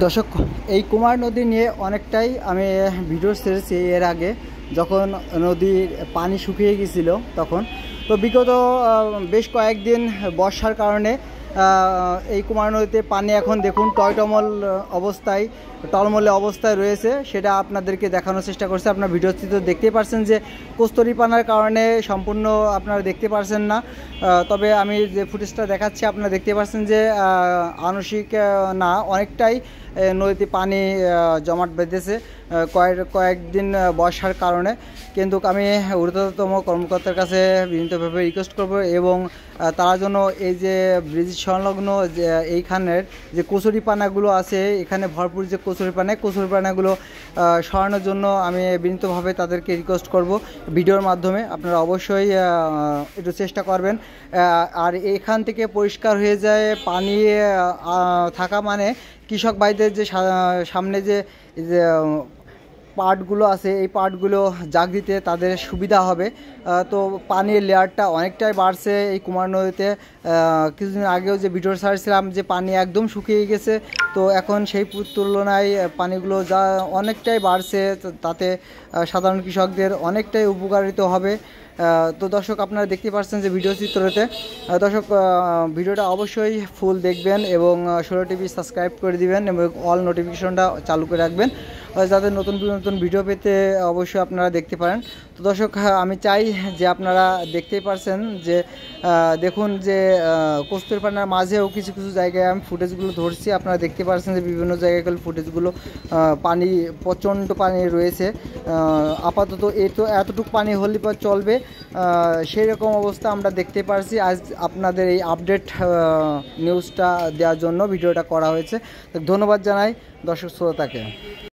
দর্শক, এই কুমার নদী নিয়ে অনেকটাই আমি ভিডিও ছেড়েছি এর আগে, যখন নদীর পানি শুকিয়ে গিয়েছিল তখন। তো বিগত বেশ কয়েকদিন বর্ষার কারণে এই কুমার নদীতে পানি এখন দেখুন টলমলে অবস্থায় রয়েছে। সেটা আপনাদেরকে দেখানোর চেষ্টা করছে। আপনার ভিডিওতে তো দেখতেই পারছেন যে কস্তুরীপানার কারণে সম্পূর্ণ আপনারা দেখতে পারছেন না, তবে আমি যে ফুটেজটা দেখাচ্ছি আপনারা দেখতে পাচ্ছেন যে আংশিক না, অনেকটাই নদীতে পানি জমাট বেঁধেছে কয়েকদিন বর্ষার কারণে। কিন্তু আমি ঊর্ধ্বতম কর্মকর্তার কাছে বিনীতভাবে রিকোয়েস্ট করব, এবং তারা যেন এই যে ব্রিজ সংলগ্ন যে এইখানের যে কচুরিপানাগুলো আছে, এখানে ভরপুর যে কচুরিপানাগুলো সরানোর জন্য আমি বিনীতভাবে তাদেরকে রিকোয়েস্ট করব ভিডিওর মাধ্যমে। আপনারা অবশ্যই একটু চেষ্টা করবেন। আর এখান থেকে পরিষ্কার হয়ে যায় পানি থাকা মানে কৃষক ভাইদের যে সামনে যে পার্টগুলো আছে, এই পার্টগুলো জাগ দিতে তাদের সুবিধা হবে। তো পানির লেয়ারটা অনেকটাই বাড়ছে এই কুমার নদীতে। কিছুদিন আগেও যে ভিডিও ছাড়ছিলাম যে পানি একদম শুকিয়ে গেছে, তো এখন সেই তুলনায় পানিগুলো যা অনেকটাই বাড়ছে, তাতে সাধারণ কৃষকদের অনেকটাই উপকারিত হবে। তো দর্শক, আপনারা দেখতে পাচ্ছেন যে ভিডিও চিত্রতে। দর্শক, ভিডিওটা অবশ্যই ফুল দেখবেন এবং ষোলো টিভি সাবস্ক্রাইব করে দিবেন এবং অল নোটিফিকেশনটা চালু করে রাখবেন, যাতে নতুন নতুন ভিডিও পেতে অবশ্যই আপনারা দেখতে পারেন। তো দর্শক, আমি চাই যে আপনারা দেখতেই পারছেন যে দেখুন যে কস্তুরপানার মাঝেও কিছু কিছু জায়গায় আমি ফুটেজগুলো ধরছি। আপনারা দেখতে পাচ্ছেন যে বিভিন্ন জায়গায় ফুটেজগুলো পানি, প্রচণ্ড পানি রয়েছে। আপাতত এতটুকু পানি হলে পর চলবে, সেই রকম অবস্থা আমরা দেখতে পারছি। আজ আপনাদের এই আপডেট নিউজটা দেওয়ার জন্য ভিডিওটা করা হয়েছে। ধন্যবাদ জানাই দর্শক শ্রোতাকে।